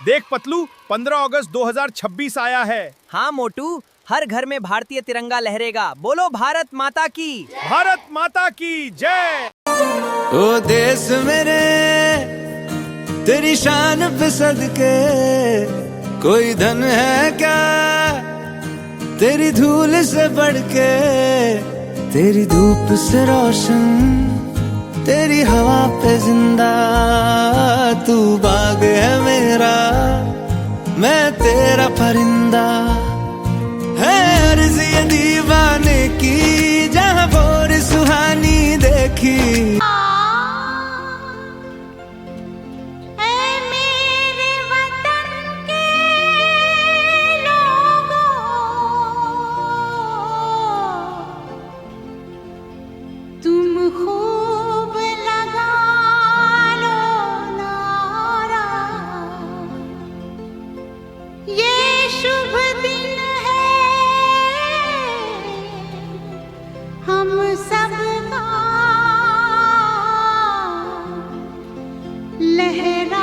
देख पतलू, 15 अगस्त 2026 आया है। हाँ मोटू, हर घर में भारतीय तिरंगा लहरेगा। बोलो भारत माता की। भारत माता की जय। ओ देश मेरे तेरी शान पे सदके, कोई धन है क्या तेरी धूल से बढ़ के, तेरी धूप से रोशन, तेरी हवा पे जिंदा, तू बाग है मेरा, मैं तेरा परिंदा। है अर्ज़ ये दीवाने की, जहाँ भोर सुहानी देखी। लहरा